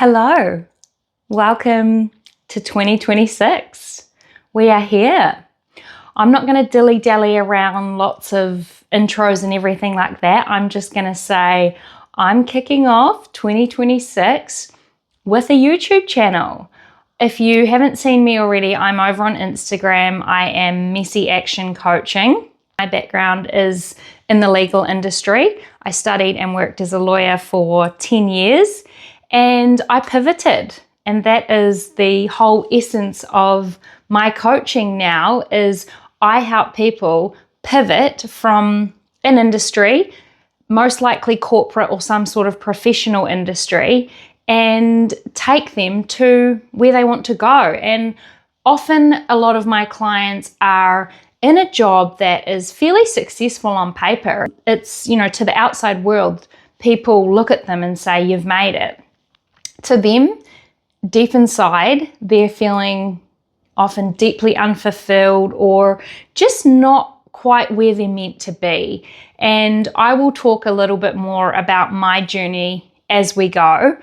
Hello, welcome to 2026. We are here. I'm not going to dilly-dally around lots of intros and everything like that. I'm just going to say I'm kicking off 2026 with a YouTube channel. If you haven't seen me already, I'm over on Instagram. I am Messy Action Coaching. My background is in the legal industry. I studied and worked as a lawyer for 10 years. And I pivoted, and that is the whole essence of my coaching now is I help people pivot from an industry, most likely corporate or some sort of professional industry, and take them to where they want to go. And often a lot of my clients are in a job that is fairly successful on paper. It's, to the outside world, people look at them and say, you've made it. To them, deep inside, they're feeling often deeply unfulfilled or just not quite where they're meant to be. And I will talk a little bit more about my journey as we go.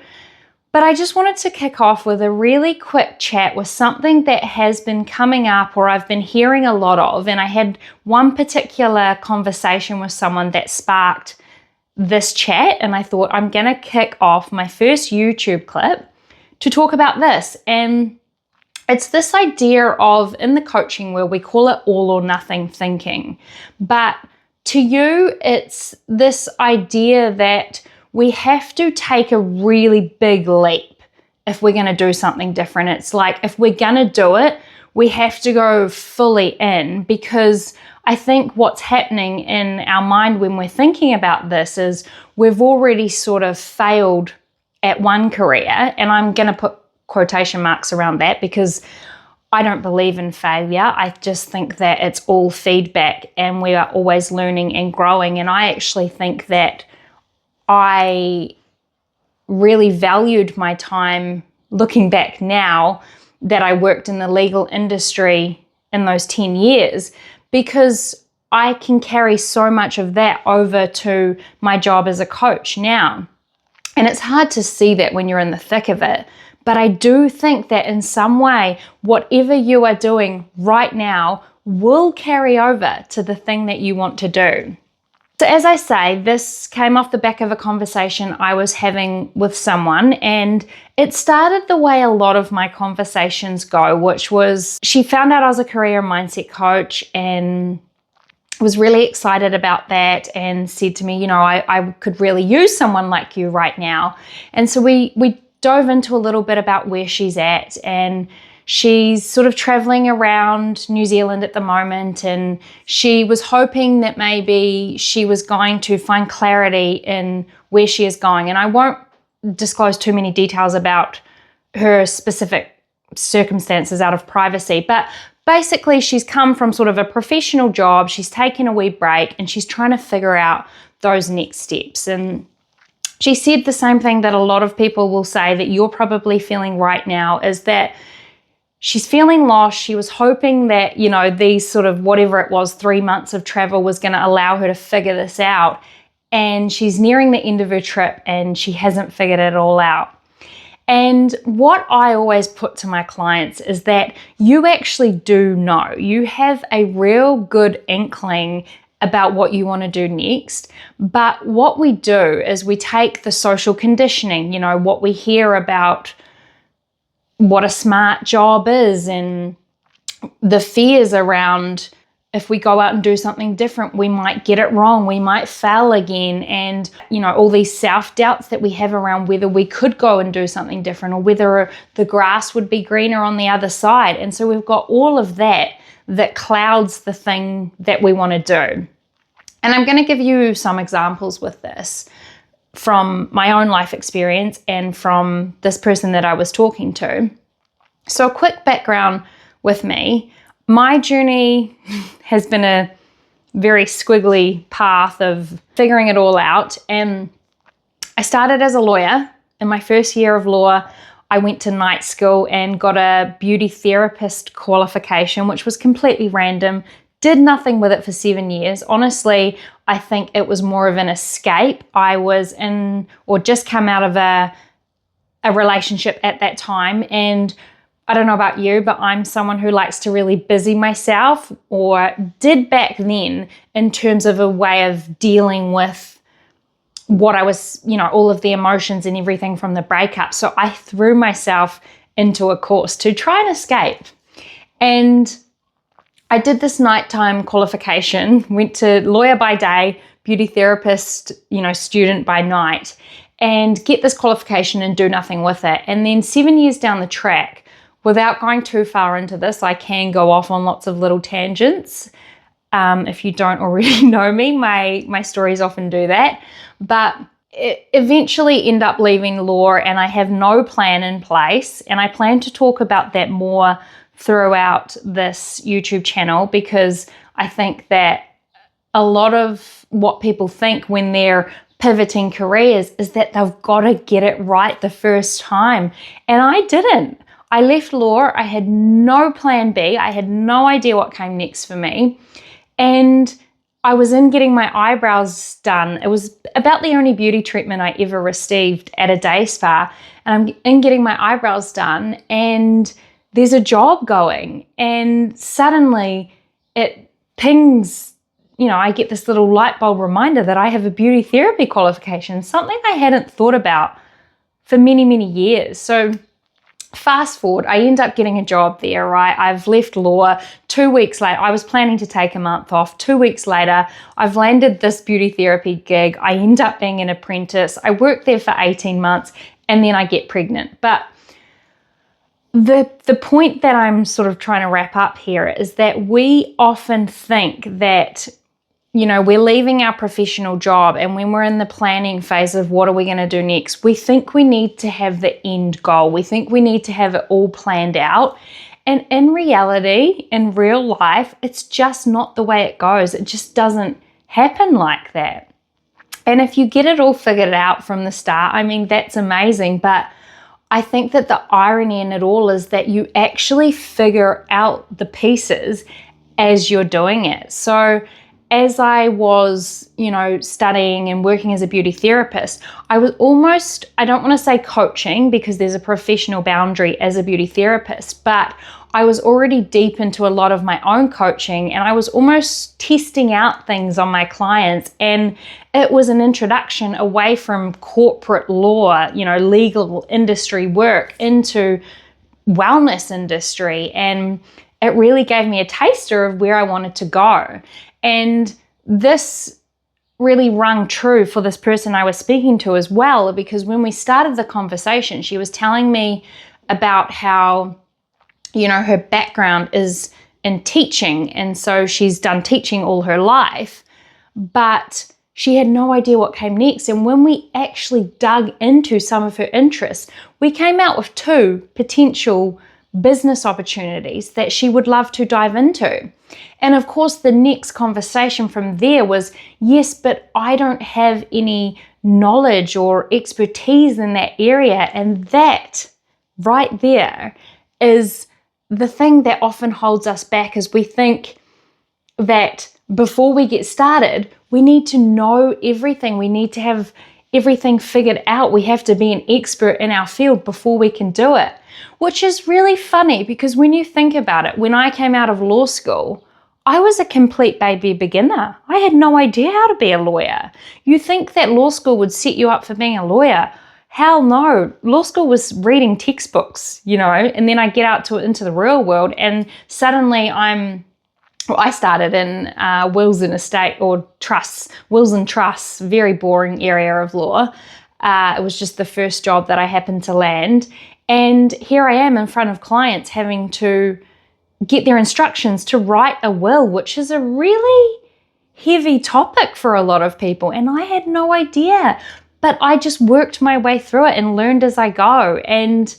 But I just wanted to kick off with a really quick chat with something that has been coming up or I've been hearing a lot of. And I had one particular conversation with someone that sparked this chat, and I thought I'm gonna kick off my first YouTube clip to talk about this. And it's this idea of, in the coaching world, we call it all or nothing thinking. But to you, it's this idea that we have to take a really big leap if we're gonna do something different. It's like, if we're gonna do it, we have to go fully in, because I think what's happening in our mind when we're thinking about this is we've already sort of failed at one career, and I'm going to put quotation marks around that because I don't believe in failure. I just think that it's all feedback and we are always learning and growing. And I actually think that I really valued my time looking back now that I worked in the legal industry in those 10 years, because I can carry so much of that over to my job as a coach now. And it's hard to see that when you're in the thick of it. But I do think that in some way, whatever you are doing right now will carry over to the thing that you want to do. So as I say, this came off the back of a conversation I was having with someone, and it started the way a lot of my conversations go, which was she found out I was a career and mindset coach and was really excited about that and said to me, I could really use someone like you right now. And so we dove into a little bit about where she's at, and she's sort of traveling around New Zealand at the moment, and she was hoping that maybe she was going to find clarity in where she is going. And I won't disclose too many details about her specific circumstances out of privacy, but basically she's come from sort of a professional job, she's taken a wee break, and she's trying to figure out those next steps. And she said the same thing that a lot of people will say that you're probably feeling right now, is that she's feeling lost. She was hoping that, these sort of whatever it was, 3 months of travel was going to allow her to figure this out. And she's nearing the end of her trip and she hasn't figured it all out. And what I always put to my clients is that you actually do know. You have a real good inkling about what you want to do next. But what we do is we take the social conditioning, what we hear about what a smart job is, and the fears around if we go out and do something different, we might get it wrong, we might fail again, and all these self-doubts that we have around whether we could go and do something different or whether the grass would be greener on the other side. And so we've got all of that clouds the thing that we want to do. And I'm going to give you some examples with this from my own life experience and from this person that I was talking to. So a quick background with me. My journey has been a very squiggly path of figuring it all out. And I started as a lawyer. In my first year of law, I went to night school and got a beauty therapist qualification, which was completely random. Did nothing with it for 7 years. Honestly, I think it was more of an escape. I was in, or just come out of a a relationship at that time. And I don't know about you, but I'm someone who likes to really busy myself, or did back then, in terms of a way of dealing with what I was, all of the emotions and everything from the breakup. So I threw myself into a course to try and escape. And I did this nighttime qualification, went to lawyer by day, beauty therapist, student by night, and get this qualification and do nothing with it. And then 7 years down the track, without going too far into this, I can go off on lots of little tangents. If you don't already know me, my stories often do that. But eventually end up leaving law, and I have no plan in place. And I plan to talk about that more throughout this YouTube channel, because I think that a lot of what people think when they're pivoting careers is that they've got to get it right the first time. And I didn't. I left law. I had no plan B. I had no idea what came next for me. And I was in getting my eyebrows done. It was about the only beauty treatment I ever received at a day spa. And I'm in getting my eyebrows done, and there's a job going. And suddenly it pings, I get this little light bulb reminder that I have a beauty therapy qualification, something I hadn't thought about for many, many years. So fast forward, I end up getting a job there, right? I've left law. 2 weeks later, I was planning to take a month off. 2 weeks later, I've landed this beauty therapy gig. I end up being an apprentice. I work there for 18 months, and then I get pregnant. But the point that I'm sort of trying to wrap up here is that we often think that, we're leaving our professional job, and when we're in the planning phase of what are we going to do next, we think we need to have the end goal. We think we need to have it all planned out. And in reality, in real life, it's just not the way it goes. It just doesn't happen like that. And if you get it all figured out from the start, that's amazing. But I think that the irony in it all is that you actually figure out the pieces as you're doing it. So as I was, studying and working as a beauty therapist, I was almost, I don't want to say coaching, because there's a professional boundary as a beauty therapist, but I was already deep into a lot of my own coaching, and I was almost testing out things on my clients. And it was an introduction away from corporate law, legal industry work, into wellness industry. And it really gave me a taster of where I wanted to go. And this really rung true for this person I was speaking to as well, because when we started the conversation, she was telling me about how, her background is in teaching. And so she's done teaching all her life, but she had no idea what came next. And when we actually dug into some of her interests, we came out with 2 potential business opportunities that she would love to dive into. And of course, the next conversation from there was, yes, but I don't have any knowledge or expertise in that area. And that right there is the thing that often holds us back, is we think that before we get started, we need to know everything. We need to have everything figured out. We have to be an expert in our field before we can do it, which is really funny, because when you think about it, when I came out of law school, I was a complete baby beginner. I had no idea how to be a lawyer. You think that law school would set you up for being a lawyer? Hell no. Law school was reading textbooks, and then I get out into the real world, and suddenly I started in wills and estate, or trusts, wills and trusts, very boring area of law. It was just the first job that I happened to land. And here I am in front of clients having to get their instructions to write a will, which is a really heavy topic for a lot of people. And I had no idea, but I just worked my way through it and learned as I go. And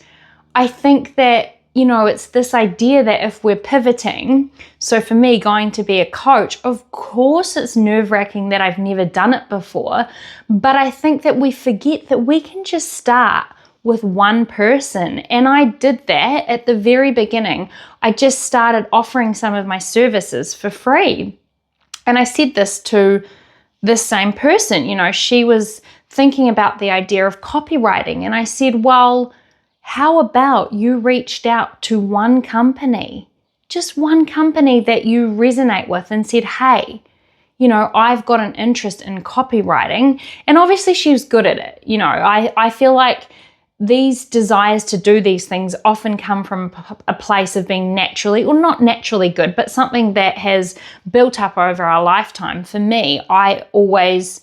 I think that, it's this idea that if we're pivoting, so for me, going to be a coach, of course it's nerve-wracking that I've never done it before, but I think that we forget that we can just start with one person. And I did that at the very beginning. I just started offering some of my services for free. And I said this to this same person, she was thinking about the idea of copywriting. And I said, well, how about you reached out to one company, just one company that you resonate with, and said, hey, I've got an interest in copywriting. And obviously she was good at it. I feel like these desires to do these things often come from a place of being naturally, or not naturally good, but something that has built up over our lifetime. For me, I always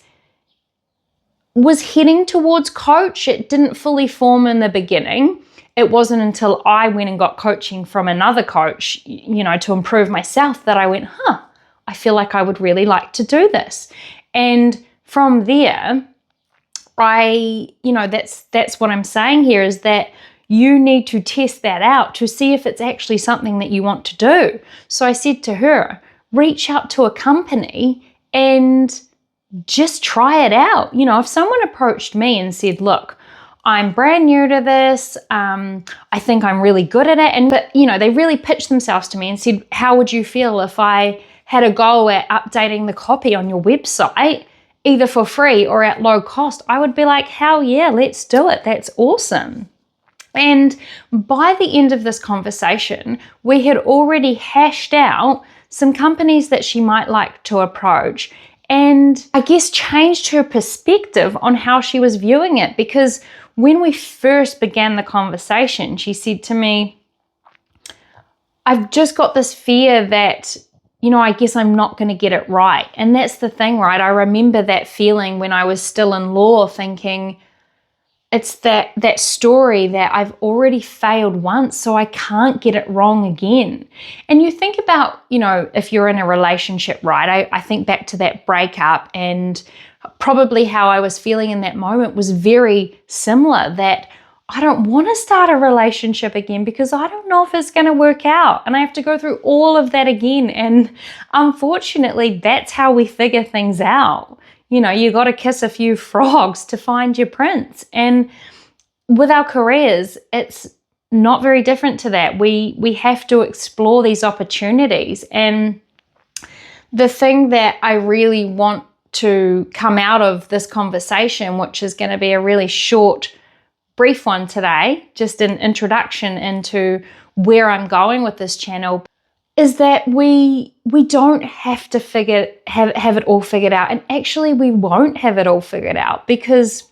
was heading towards coach. It didn't fully form in the beginning. It wasn't until I went and got coaching from another coach, to improve myself, that I went, I feel like I would really like to do this. And from there, that's what I'm saying here, is that you need to test that out to see if it's actually something that you want to do. So I said to her, reach out to a company and just try it out. If someone approached me and said, look, I'm brand new to this, I think I'm really good at it. And, they really pitched themselves to me and said, how would you feel if I had a go at updating the copy on your website, either for free or at low cost? I would be like, hell yeah, let's do it. That's awesome. And by the end of this conversation, we had already hashed out some companies that she might like to approach, and I guess changed her perspective on how she was viewing it. Because when we first began the conversation, she said to me, I've just got this fear that, I guess I'm not going to get it right. And that's the thing, right? I remember that feeling when I was still in law, thinking it's that story that I've already failed once, so I can't get it wrong again. And you think about, if you're in a relationship, right? I think back to that breakup, and probably how I was feeling in that moment was very similar, that I don't want to start a relationship again because I don't know if it's going to work out, and I have to go through all of that again. And unfortunately, that's how we figure things out. You got to kiss a few frogs to find your prince. And with our careers, it's not very different to that. We have to explore these opportunities. And the thing that I really want to come out of this conversation, which is going to be a really short, brief one today, just an introduction into where I'm going with this channel, is that we don't have to have it all figured out. And actually, we won't have it all figured out, because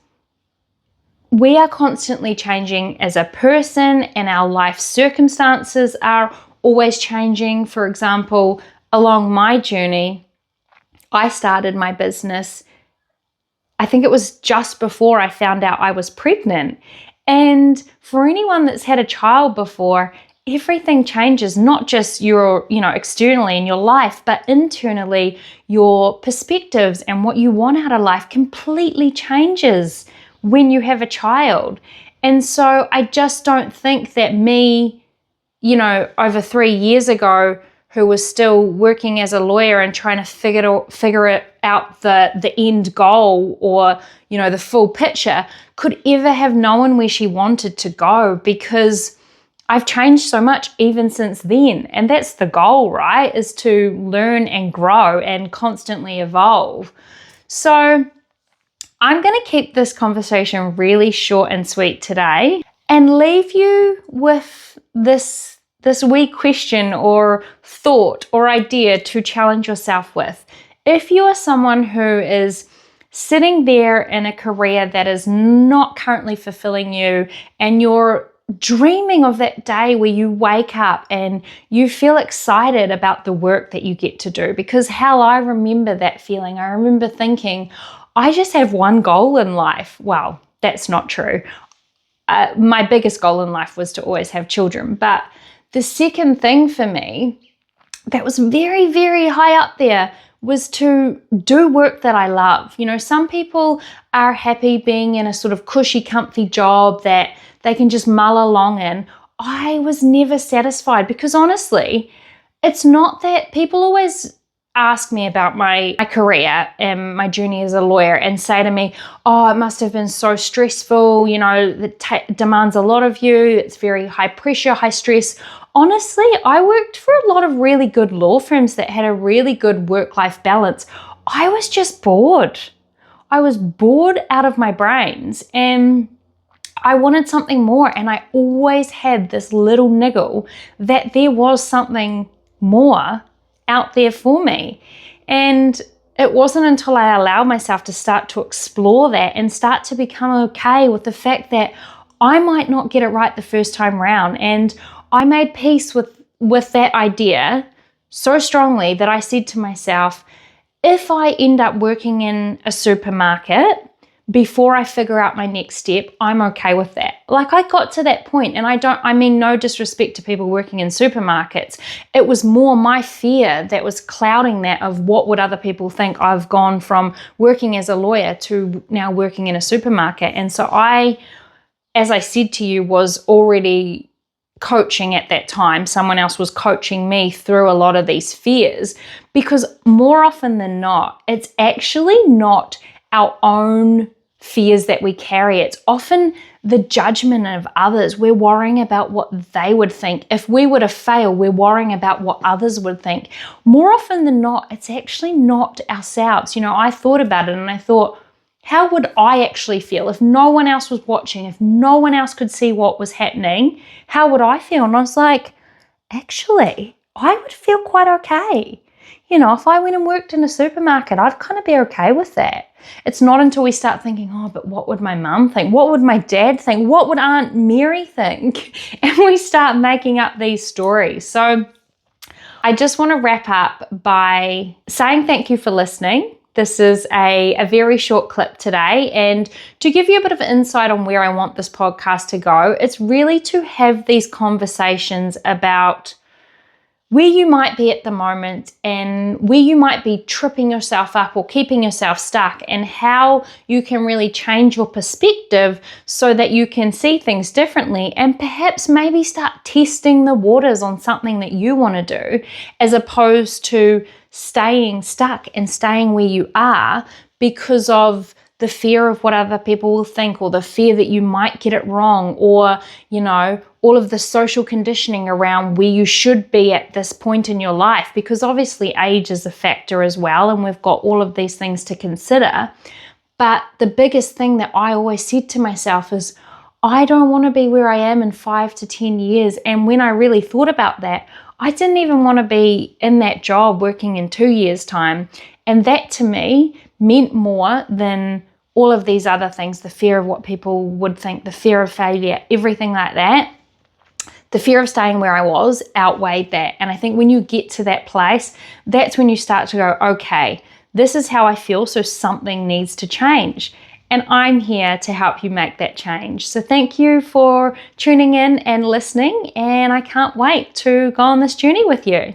we are constantly changing as a person, and our life circumstances are always changing. For example, along my journey, I started my business, I think it was just before I found out I was pregnant. And for anyone that's had a child before, everything changes, not just externally in your life, but internally, your perspectives and what you want out of life completely changes when you have a child. And so I just don't think that me, over 3 years ago, who was still working as a lawyer and trying to figure it out, the end goal, or the full picture, could ever have known where she wanted to go, because I've changed so much even since then. And that's the goal, right? Is to learn and grow and constantly evolve. So I'm going to keep this conversation really short and sweet today, and leave you with this wee question or thought or idea to challenge yourself with. If you are someone who is sitting there in a career that is not currently fulfilling you, and you're dreaming of that day where you wake up and you feel excited about the work that you get to do, because hell, I remember that feeling. I remember thinking, I just have one goal in life. Well, that's not true. My biggest goal in life was to always have children. But the second thing for me that was very, very high up there was to do work that I love. Some people are happy being in a sort of cushy, comfy job that they can just mull along in. I was never satisfied, because honestly, it's not that. People always ask me about my career and my journey as a lawyer, and say to me, oh, it must have been so stressful, it demands a lot of you, it's very high pressure, high stress. Honestly, I worked for a lot of really good law firms that had a really good work-life balance. I was just bored. I was bored out of my brains and I wanted something more. And I always had this little niggle that there was something more out there for me. And it wasn't until I allowed myself to start to explore that and start to become okay with the fact that I might not get it right the first time round. And I made peace with that idea so strongly that I said to myself, if I end up working in a supermarket before I figure out my next step, I'm okay with that. Like, I got to that point, and I mean no disrespect to people working in supermarkets. It was more my fear that was clouding that of what would other people think. I've gone from working as a lawyer to now working in a supermarket. And so I, as I said to you, was already coaching at that time. Someone else was coaching me through a lot of these fears, because more often than not, it's actually not our own fears that we carry. It's often the judgment of others. We're worrying about what they would think. If we were to fail, we're worrying about what others would think. More often than not, it's actually not ourselves. You know, I thought about it and I thought, how would I actually feel if no one else was watching, if no one else could see what was happening? How would I feel? And I was like, actually, I would feel quite okay. You know, if I went and worked in a supermarket, I'd kind of be okay with that. It's not until we start thinking, oh, but what would my mum think? What would my dad think? What would Aunt Mary think? And we start making up these stories. So I just want to wrap up by saying thank you for listening. This is a very short clip today, and to give you a bit of insight on where I want this podcast to go, it's really to have these conversations about where you might be at the moment and where you might be tripping yourself up or keeping yourself stuck, and how you can really change your perspective so that you can see things differently and perhaps maybe start testing the waters on something that you want to do, as opposed to staying stuck and staying where you are because of the fear of what other people will think, or the fear that you might get it wrong, or, you know, all of the social conditioning around where you should be at this point in your life, because obviously age is a factor as well, and we've got all of these things to consider. But the biggest thing that I always said to myself is, I don't want to be where I am in 5 to 10 years. And when I really thought about that, I didn't even want to be in that job working in 2 years' time. And that to me meant more than all of these other things, the fear of what people would think, the fear of failure, everything like that. The fear of staying where I was outweighed that. And I think when you get to that place, that's when you start to go, okay, this is how I feel, so something needs to change. And I'm here to help you make that change. So thank you for tuning in and listening, and I can't wait to go on this journey with you.